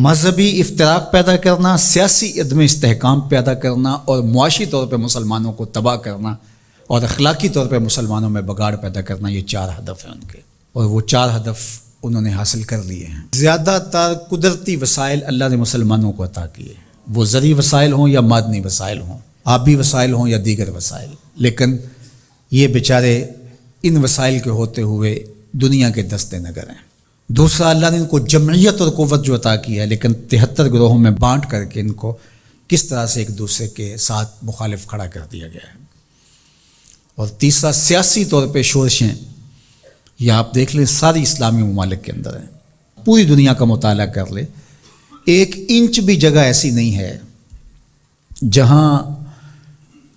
مذہبی افتراق پیدا کرنا، سیاسی عدم استحکام پیدا کرنا اور معاشی طور پہ مسلمانوں کو تباہ کرنا اور اخلاقی طور پہ مسلمانوں میں بگاڑ پیدا کرنا، یہ 4 ہدف ہیں ان کے، اور وہ 4 ہدف انہوں نے حاصل کر لیے ہیں۔ زیادہ تر قدرتی وسائل اللہ نے مسلمانوں کو عطا کیے، وہ زرعی وسائل ہوں یا معدنی وسائل ہوں، آبی وسائل ہوں یا دیگر وسائل، لیکن یہ بیچارے ان وسائل کے ہوتے ہوئے دنیا کے دستے نگر ہیں۔ دوسرا، اللہ نے ان کو جمعیت اور قوت جو عطا کی ہے، لیکن 73 گروہوں میں بانٹ کر کے ان کو کس طرح سے ایک دوسرے کے ساتھ مخالف کھڑا کر دیا گیا ہے۔ اور تیسرا، سیاسی طور پہ شورشیں، یہ آپ دیکھ لیں ساری اسلامی ممالک کے اندر ہیں، پوری دنیا کا مطالعہ کر لیں، 1 انچ بھی جگہ ایسی نہیں ہے جہاں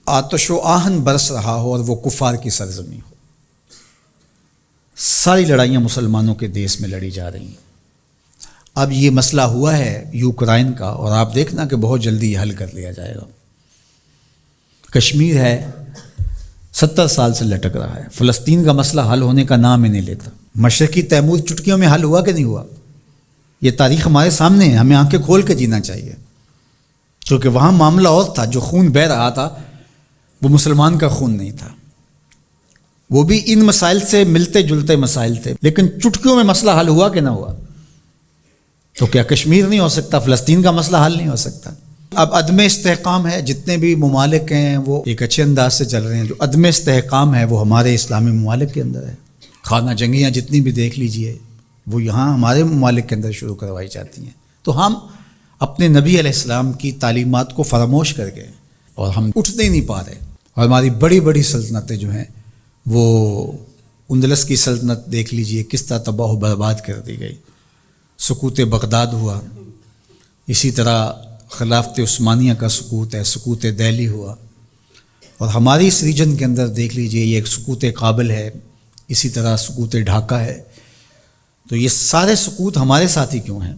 آتش و آہن برس رہا ہو اور وہ کفار کی سرزمین ہو۔ ساری لڑائیاں مسلمانوں کے دیس میں لڑی جا رہی ہیں۔ اب یہ مسئلہ ہوا ہے یوکرائن کا، اور آپ دیکھنا کہ بہت جلدی یہ حل کر لیا جائے گا۔ کشمیر ہے 70 سال سے لٹک رہا ہے، فلسطین کا مسئلہ حل ہونے کا نام ہی نہیں لیتا۔ مشرقی تیمور چٹکیوں میں حل ہوا کہ نہیں ہوا؟ یہ تاریخ ہمارے سامنے ہے، ہمیں آنکھیں کھول کے جینا چاہیے، کیونکہ وہاں معاملہ اور تھا، جو خون بہہ رہا تھا وہ مسلمان کا خون نہیں تھا، وہ بھی ان مسائل سے ملتے جلتے مسائل تھے، لیکن چٹکیوں میں مسئلہ حل ہوا کہ نہ ہوا؟ تو کیا کشمیر نہیں ہو سکتا؟ فلسطین کا مسئلہ حل نہیں ہو سکتا؟ اب عدم استحکام ہے، جتنے بھی ممالک ہیں وہ ایک اچھے انداز سے چل رہے ہیں۔ جو عدم استحکام ہے وہ ہمارے اسلامی ممالک کے اندر ہے، خانہ جنگیاں جتنی بھی دیکھ لیجئے وہ یہاں ہمارے ممالک کے اندر شروع کروائی جاتی ہیں۔ تو ہم اپنے نبی علیہ السلام کی تعلیمات کو فراموش کر گئے اور ہم اٹھتے ہی نہیں پا رہے، اور ہماری بڑی بڑی سلطنتیں جو ہیں، وہ اندلس کی سلطنت دیکھ لیجئے کس طرح تباہ و برباد کر دی گئی، سقوط بغداد ہوا، اسی طرح خلافت عثمانیہ کا سقوط ہے، سقوط دہلی ہوا، اور ہماری اس ریجن کے اندر دیکھ لیجئے یہ ایک سقوط کابل ہے، اسی طرح سقوط ڈھاکہ ہے۔ تو یہ سارے سقوط ہمارے ساتھ ہی کیوں ہیں؟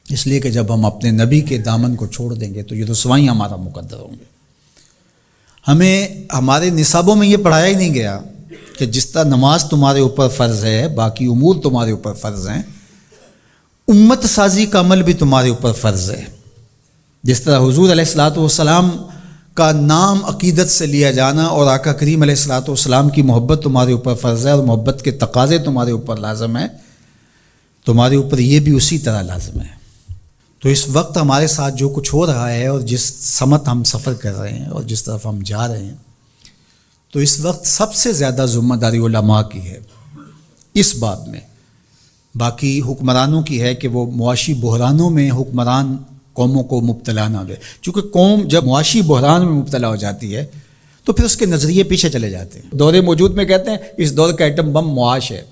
اس لیے کہ جب ہم اپنے نبی کے دامن کو چھوڑ دیں گے تو یہ رسوائیاں ہمارا مقدر ہوں گے۔ ہمیں ہمارے نصابوں میں یہ پڑھایا ہی نہیں گیا کہ جس طرح نماز تمہارے اوپر فرض ہے، باقی امور تمہارے اوپر فرض ہیں، امت سازی کا عمل بھی تمہارے اوپر فرض ہے۔ جس طرح حضور علیہ الصلاۃ والسلام کا نام عقیدت سے لیا جانا اور آقا کریم علیہ الصلاۃ والسلام کی محبت تمہارے اوپر فرض ہے اور محبت کے تقاضے تمہارے اوپر لازم ہیں، تمہارے اوپر یہ بھی اسی طرح لازم ہے۔ تو اس وقت ہمارے ساتھ جو کچھ ہو رہا ہے اور جس سمت ہم سفر کر رہے ہیں اور جس طرف ہم جا رہے ہیں، تو اس وقت سب سے زیادہ ذمہ داری علماء کی ہے اس بات میں، باقی حکمرانوں کی ہے کہ وہ معاشی بحرانوں میں حکمران قوموں کو مبتلا نہ دے، چونکہ قوم جب معاشی بحران میں مبتلا ہو جاتی ہے تو پھر اس کے نظریے پیچھے چلے جاتے ہیں۔ دور موجود میں کہتے ہیں اس دور کا ایٹم بم معاش ہے،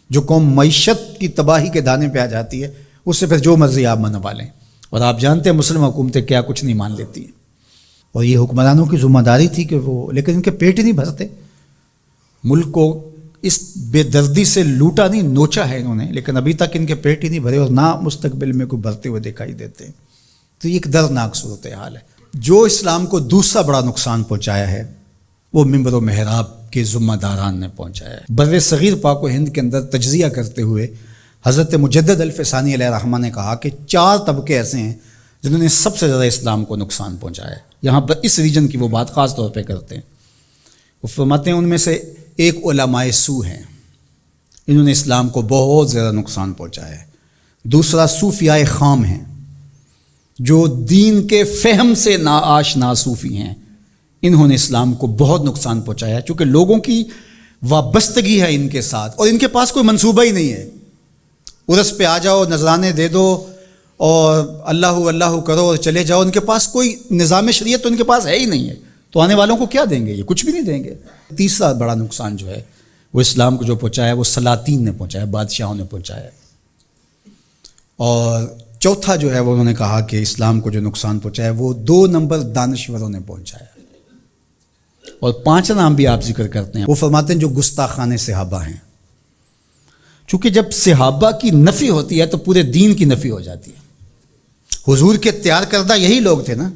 جو قوم معیشت کی تباہی کے دانے پہ آ جاتی ہے اس سے پھر جو مرضی آپ منوا لیں، اور آپ جانتے ہیں مسلم حکومتیں کیا کچھ نہیں مان لیتی ہیں، اور یہ حکمرانوں کی ذمہ داری تھی کہ وہ، لیکن ان کے پیٹ ہی نہیں بھرتے، ملک کو اس بے دردی سے لوٹا نہیں، نوچا ہے انہوں نے، لیکن ابھی تک ان کے پیٹ ہی نہیں بھرے اور نہ مستقبل میں کوئی بھرتے ہوئے دکھائی دیتے ہیں۔ تو یہ ایک دردناک صورتحال ہے۔ جو اسلام کو دوسرا بڑا نقصان پہنچایا ہے وہ منبر و محراب کے ذمہ داران نے پہنچایا ہے۔ بر صغیر پاک و ہند کے اندر تجزیہ کرتے ہوئے حضرت مجدد الفسانی علیہ رحمہ نے کہا کہ 4 طبقے ایسے ہیں جنہوں نے سب سے زیادہ اسلام کو نقصان پہنچایا ہے۔ یہاں پر اس ریجن کی وہ بات خاص طور پہ کرتے ہیں، وہ فرماتے ہیں ان میں سے ایک علماء سو ہیں، انہوں نے اسلام کو بہت زیادہ نقصان پہنچایا ہے۔ دوسرا صوفیاء خام ہیں، جو دین کے فہم سے ناآشنا صوفی ہیں، انہوں نے اسلام کو بہت نقصان پہنچایا ہے، چونکہ لوگوں کی وابستگی ہے ان کے ساتھ اور ان کے پاس کوئی منصوبہ ہی نہیں ہے۔ عرس پہ آ جاؤ، نذرانے دے دو اور اللہ اللہ کرو اور چلے جاؤ، ان کے پاس کوئی نظام شریعت تو ان کے پاس ہے ہی نہیں ہے، تو آنے والوں کو کیا دیں گے؟ یہ کچھ بھی نہیں دیں گے۔ تیسرا بڑا نقصان جو ہے وہ اسلام کو جو پہنچایا وہ سلاطین نے پہنچایا، بادشاہوں نے پہنچایا، اور چوتھا جو ہے وہ انہوں نے کہا کہ اسلام کو جو نقصان پہنچایا وہ 2 نمبر دانشوروں نے پہنچایا، اور 5 نام بھی آپ ذکر کرتے ہیں، وہ فرماتے ہیں جو گستاخان صحابہ ہیں، چونکہ جب صحابہ کی نفی ہوتی ہے تو پورے دین کی نفی ہو جاتی ہے۔ حضور کے تیار کردہ یہی لوگ تھے نا،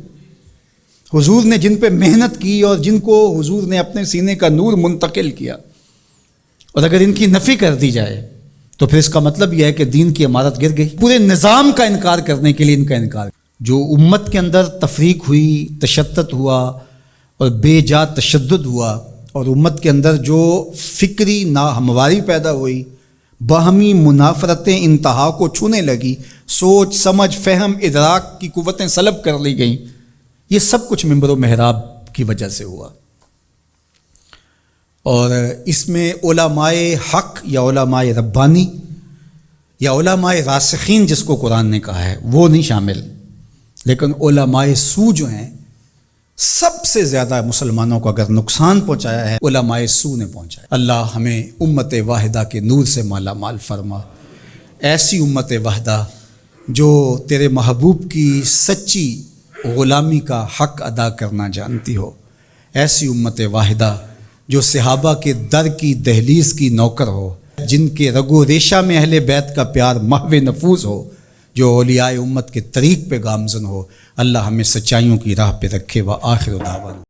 حضور نے جن پہ محنت کی اور جن کو حضور نے اپنے سینے کا نور منتقل کیا، اور اگر ان کی نفی کر دی جائے تو پھر اس کا مطلب یہ ہے کہ دین کی عمارت گر گئی. پورے نظام کا انکار کرنے کے لیے ان کا انکار. جو امت کے اندر تفریق ہوئی، تشتت ہوا اور بے جا تشدد ہوا، اور امت کے اندر جو فکری ناہمواری پیدا ہوئی، باہمی منافرتیں انتہا کو چھونے لگی، سوچ سمجھ فہم ادراک کی قوتیں سلب کر لی گئیں، یہ سب کچھ منبر و محراب کی وجہ سے ہوا. اور اس میں علماء حق یا علماء ربانی یا علماء راسخین جس کو قرآن نے کہا ہے وہ نہیں شامل، لیکن علماء سو جو ہیں سب سے زیادہ مسلمانوں کو اگر نقصان پہنچایا ہے علماء سو نے پہنچایا. اللہ ہمیں امت واحدہ کے نور سے مالا مال فرما، ایسی امت واحدہ جو تیرے محبوب کی سچی غلامی کا حق ادا کرنا جانتی ہو، ایسی امت واحدہ جو صحابہ کے در کی دہلیز کی نوکر ہو، جن کے رگ و ریشہ میں اہل بیت کا پیار محو نفوذ ہو، جو اولیاء امت کے طریق پہ گامزن ہو. اللہ ہمیں سچائیوں کی راہ پہ رکھے. وآخر دعوانا